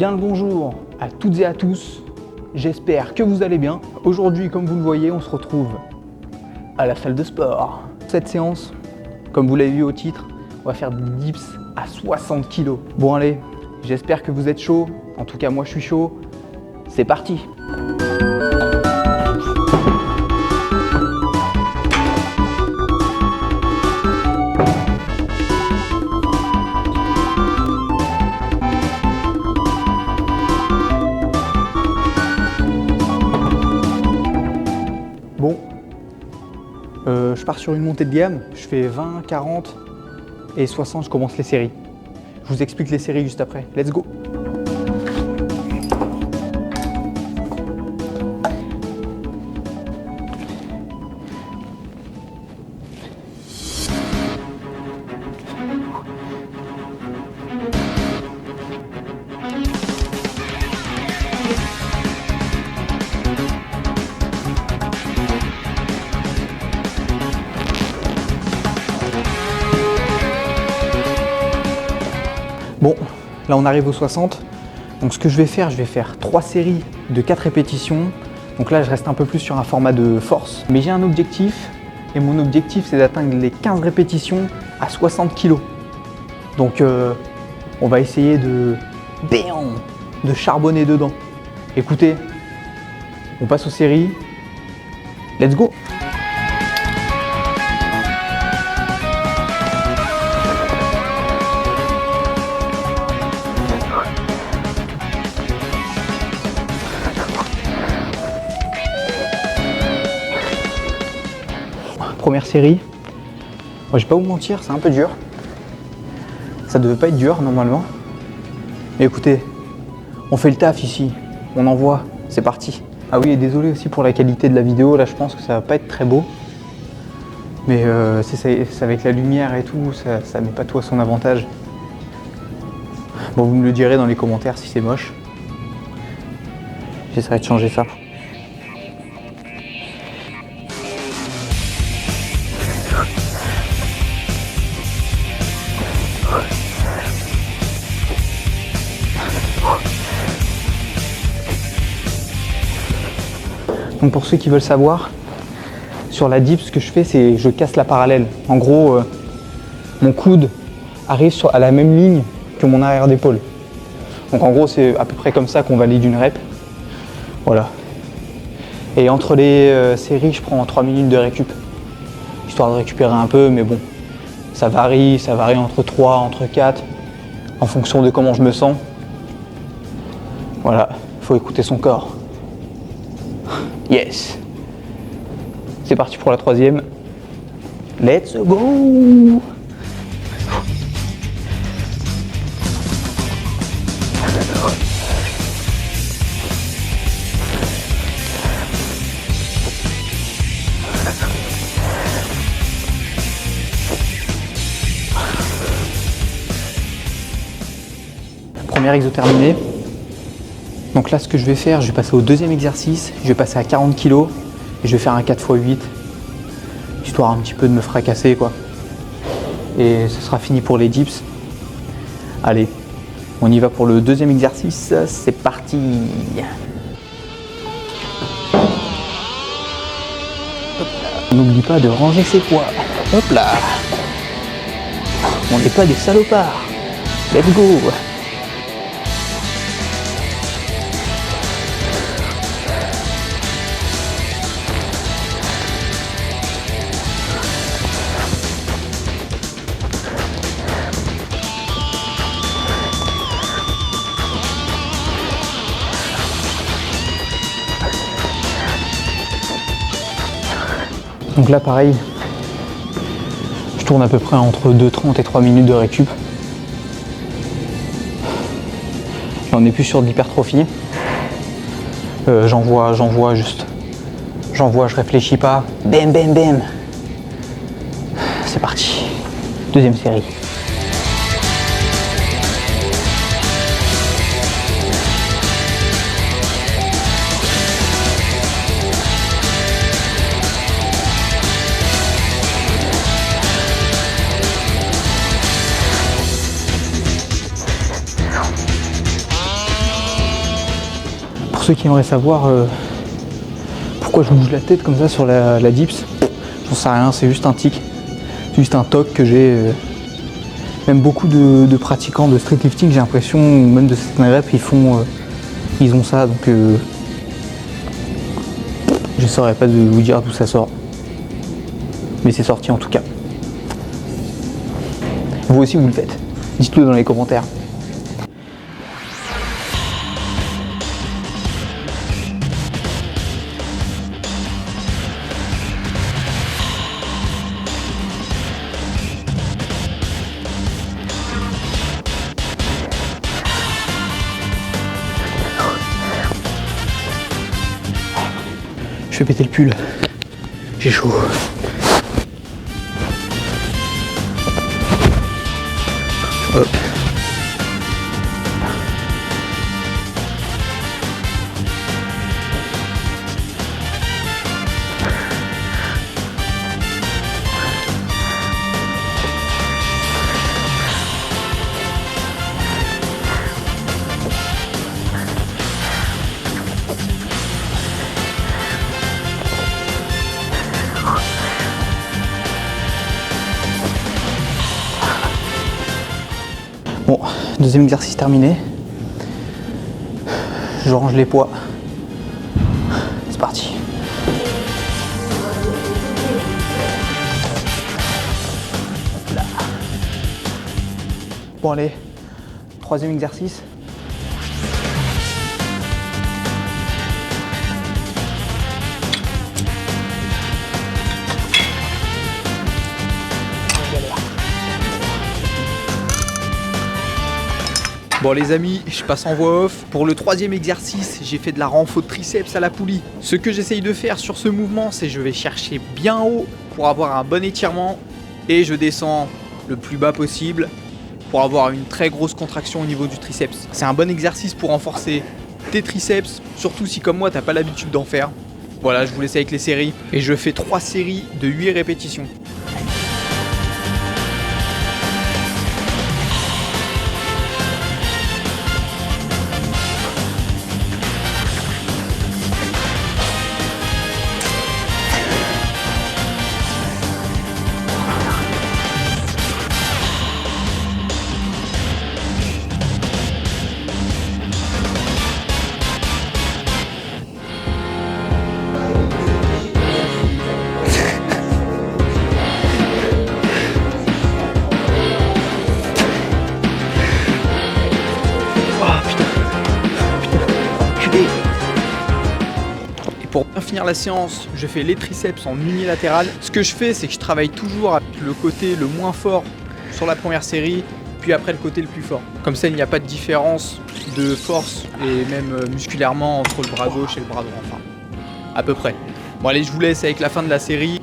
Bien le bonjour à toutes et à tous, j'espère que vous allez bien. Aujourd'hui, comme vous le voyez, on se retrouve à la salle de sport. Cette séance, comme vous l'avez vu au titre, on va faire des dips à 60 kg. Bon allez, j'espère que vous êtes chaud, en tout cas moi je suis chaud, c'est parti. Bon, je pars sur une montée de gamme, je fais 20, 40 et 60, je commence les séries. Je vous explique les séries juste après, let's go! Bon, là on arrive aux 60. Donc ce que je vais faire 3 séries de 4 répétitions. Donc là je reste un peu plus sur un format de force. Mais j'ai un objectif, et mon objectif c'est d'atteindre les 15 répétitions à 60 kg. Donc on va essayer de charbonner dedans. Écoutez, on passe aux séries. Let's go! Première série, moi, je vais pas vous mentir, c'est un peu dur. Ça devait pas être dur normalement. Mais écoutez, on fait le taf ici, on envoie, c'est parti. Ah oui, et désolé aussi pour la qualité de la vidéo, là je pense que ça va pas être très beau. Mais c'est avec la lumière et tout, ça met pas tout à son avantage. Bon, vous me le direz dans les commentaires si c'est moche. J'essaierai de changer ça. Donc pour ceux qui veulent savoir, sur la dip, ce que je fais, c'est je casse la parallèle. En gros, mon coude arrive à la même ligne que mon arrière d'épaule. Donc en gros, c'est à peu près comme ça qu'on valide une rep. Voilà. Et entre les séries, je prends 3 minutes de récup, histoire de récupérer un peu, mais bon, ça varie entre 3, entre 4, en fonction de comment je me sens. Voilà, il faut écouter son corps. Yes. C'est parti pour la troisième. Let's go. Premier exo terminé. Donc là, ce que je vais faire, je vais passer au deuxième exercice, je vais passer à 40 kg et je vais faire un 4x8, histoire un petit peu de me fracasser quoi. Et ce sera fini pour les dips. Allez, on y va pour le deuxième exercice, c'est parti. N'oublie pas de ranger ses poids. Hop là. On n'est pas des salopards. Let's go. Donc là pareil, je tourne à peu près entre 2,30 et 3 minutes de récup. Là on n'est plus sur de l'hypertrophie. J'envoie, je réfléchis pas. Bam bam bam. C'est parti. Deuxième série. pour ceux qui aimeraient savoir pourquoi je bouge la tête comme ça sur la dips, j'en sais rien, c'est juste un tic, c'est juste un toc que j'ai. Même beaucoup de pratiquants de street lifting, j'ai l'impression, ou même de certaines reps, ils ont ça, donc je saurais pas vous dire d'où ça sort. Mais c'est sorti en tout cas. Vous aussi vous le faites. Dites-le dans les commentaires. Je vais péter le pull. J'ai chaud. Hop. Bon, deuxième exercice terminé. Je range les poids. C'est parti. Hop là. Bon allez, troisième exercice. Bon les amis, je passe en voix off. Pour le troisième exercice, j'ai fait de la renfo de triceps à la poulie. Ce que j'essaye de faire sur ce mouvement, c'est que je vais chercher bien haut pour avoir un bon étirement et je descends le plus bas possible pour avoir une très grosse contraction au niveau du triceps. C'est un bon exercice pour renforcer tes triceps, surtout si comme moi t'as pas l'habitude d'en faire. Voilà, je vous laisse avec les séries et je fais 3 séries de 8 répétitions. Pour bien finir la séance, je fais les triceps en unilatéral. Ce que je fais, c'est que je travaille toujours avec le côté le moins fort sur la première série, puis après le côté le plus fort. Comme ça, il n'y a pas de différence de force et même musculairement entre le bras gauche et le bras droit, enfin, à peu près. Bon allez, je vous laisse avec la fin de la série.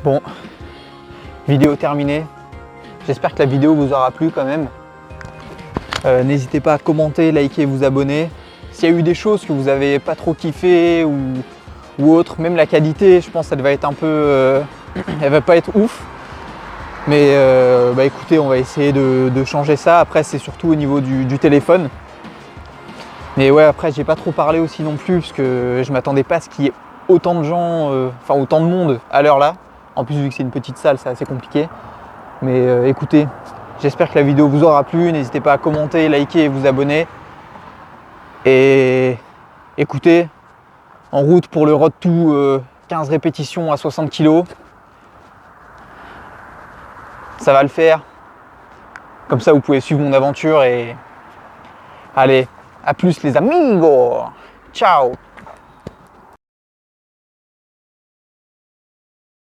Bon, vidéo terminée. J'espère que la vidéo vous aura plu quand même. N'hésitez pas à commenter, liker, vous abonner. S'il y a eu des choses que vous n'avez pas trop kiffé ou autre, même la qualité, je pense que ça va être un peu... elle va pas être ouf. Mais bah écoutez, on va essayer de changer ça. Après, c'est surtout au niveau du téléphone. Mais ouais, après, j'ai pas trop parlé aussi non plus, parce que je m'attendais pas à ce qu'il y ait autant de gens, enfin autant de monde à l'heure là. En plus, vu que c'est une petite salle, c'est assez compliqué. Mais écoutez, j'espère que la vidéo vous aura plu. N'hésitez pas à commenter, liker et vous abonner. Et Écoutez, en route pour le Road to 15 répétitions à 60 kg. Ça va le faire. Comme ça, vous pouvez suivre mon aventure et allez, à plus les amigos. Ciao.